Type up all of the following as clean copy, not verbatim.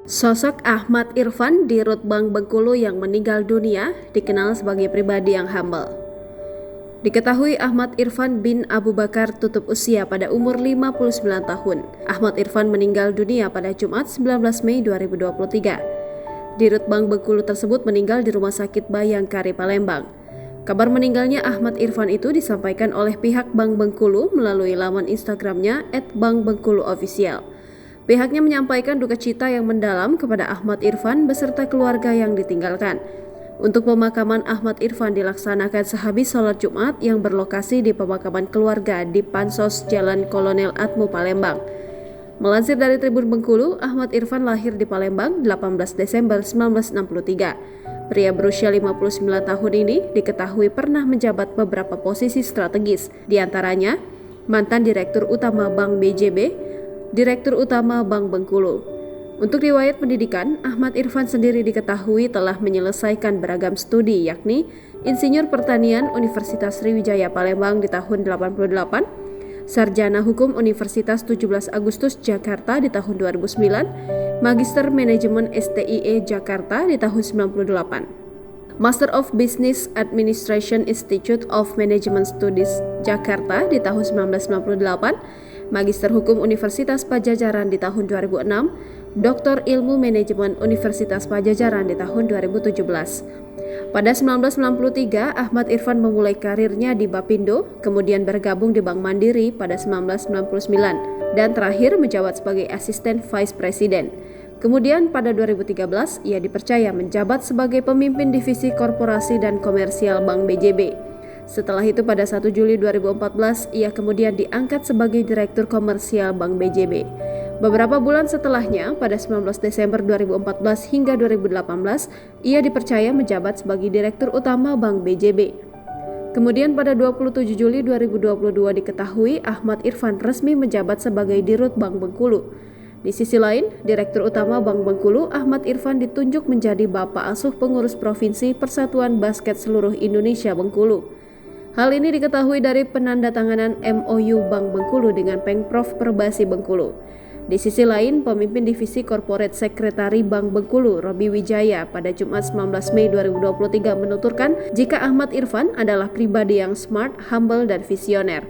Sosok Ahmad Irfan di Rut Bank Bengkulu yang meninggal dunia dikenal sebagai pribadi yang humble. Diketahui Ahmad Irfan bin Abu Bakar tutup usia pada umur 59 tahun. Ahmad Irfan meninggal dunia pada Jumat 19 Mei 2023. Di Rut Bank Bengkulu tersebut meninggal di Rumah Sakit Bayangkari, Palembang. Kabar meninggalnya Ahmad Irfan itu disampaikan oleh pihak Bank Bengkulu melalui laman Instagramnya @bankbengkuluofficial. Pihaknya menyampaikan duka cita yang mendalam kepada Ahmad Irfan beserta keluarga yang ditinggalkan. Untuk pemakaman Ahmad Irfan dilaksanakan sehabis sholat Jumat yang berlokasi di pemakaman keluarga di Pansos Jalan Kolonel Atmo, Palembang. Melansir dari Tribun Bengkulu, Ahmad Irfan lahir di Palembang 18 Desember 1963. Pria berusia 59 tahun ini diketahui pernah menjabat beberapa posisi strategis, diantaranya mantan Direktur Utama Bank BJB, Direktur Utama Bank Bengkulu. Untuk riwayat pendidikan, Ahmad Irfan sendiri diketahui telah menyelesaikan beragam studi, yakni Insinyur Pertanian Universitas Sriwijaya Palembang di tahun 88, Sarjana Hukum Universitas 17 Agustus Jakarta di tahun 2009, Magister Manajemen STIE Jakarta di tahun 98, Master of Business Administration Institute of Management Studies Jakarta di tahun 1998, Magister Hukum Universitas Pajajaran di tahun 2006, Doktor Ilmu Manajemen Universitas Pajajaran di tahun 2017. Pada 1993, Ahmad Irfan memulai karirnya di Bapindo, kemudian bergabung di Bank Mandiri pada 1999, dan terakhir menjabat sebagai Asisten Vice President. Kemudian pada 2013, ia dipercaya menjabat sebagai pemimpin divisi korporasi dan komersial Bank BJB. Setelah itu pada 1 Juli 2014, ia kemudian diangkat sebagai Direktur Komersial Bank BJB. Beberapa bulan setelahnya, pada 19 Desember 2014 hingga 2018, ia dipercaya menjabat sebagai Direktur Utama Bank BJB. Kemudian pada 27 Juli 2022 diketahui Ahmad Irfan resmi menjabat sebagai Dirut Bank Bengkulu. Di sisi lain, Direktur Utama Bank Bengkulu, Ahmad Irfan ditunjuk menjadi Bapak Asuh Pengurus Provinsi Persatuan Basket Seluruh Indonesia Bengkulu. Hal ini diketahui dari penandatanganan MOU Bank Bengkulu dengan Pengprov Perbasi Bengkulu. Di sisi lain, pemimpin divisi Corporate Secretary Bank Bengkulu, Robi Wijaya, pada Jumat 19 Mei 2023 menuturkan jika Ahmad Irfan adalah pribadi yang smart, humble, dan visioner.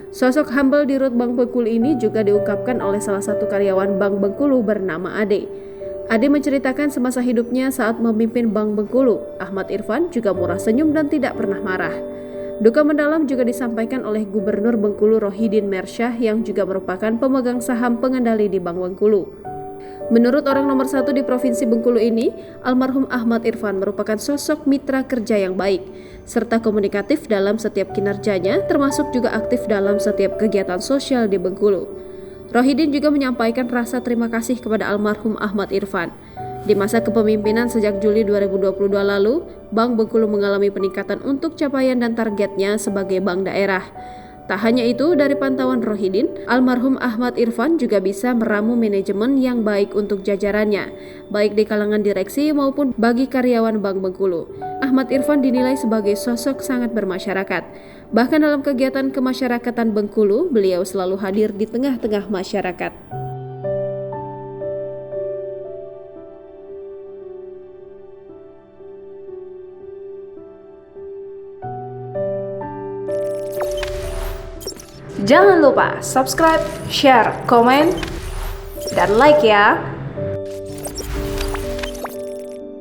Sosok humble di Rut Bank Bengkulu ini juga diungkapkan oleh salah satu karyawan Bank Bengkulu bernama Ade. Ade menceritakan semasa hidupnya saat memimpin Bank Bengkulu, Ahmad Irfan juga murah senyum dan tidak pernah marah. Duka mendalam juga disampaikan oleh Gubernur Bengkulu Rohidin Mersyah yang juga merupakan pemegang saham pengendali di Bank Bengkulu. Menurut orang nomor 1 di Provinsi Bengkulu ini, almarhum Ahmad Irfan merupakan sosok mitra kerja yang baik, serta komunikatif dalam setiap kinerjanya, termasuk juga aktif dalam setiap kegiatan sosial di Bengkulu. Rohidin juga menyampaikan rasa terima kasih kepada almarhum Ahmad Irfan. Di masa kepemimpinan sejak Juli 2022 lalu, Bank Bengkulu mengalami peningkatan untuk capaian dan targetnya sebagai bank daerah. Tak hanya itu, dari pantauan Rohidin, almarhum Ahmad Irfan juga bisa meramu manajemen yang baik untuk jajarannya, baik di kalangan direksi maupun bagi karyawan Bank Bengkulu. Ahmad Irfan dinilai sebagai sosok sangat bermasyarakat. Bahkan dalam kegiatan kemasyarakatan Bengkulu, beliau selalu hadir di tengah-tengah masyarakat. Jangan lupa subscribe, share, komen, dan like ya.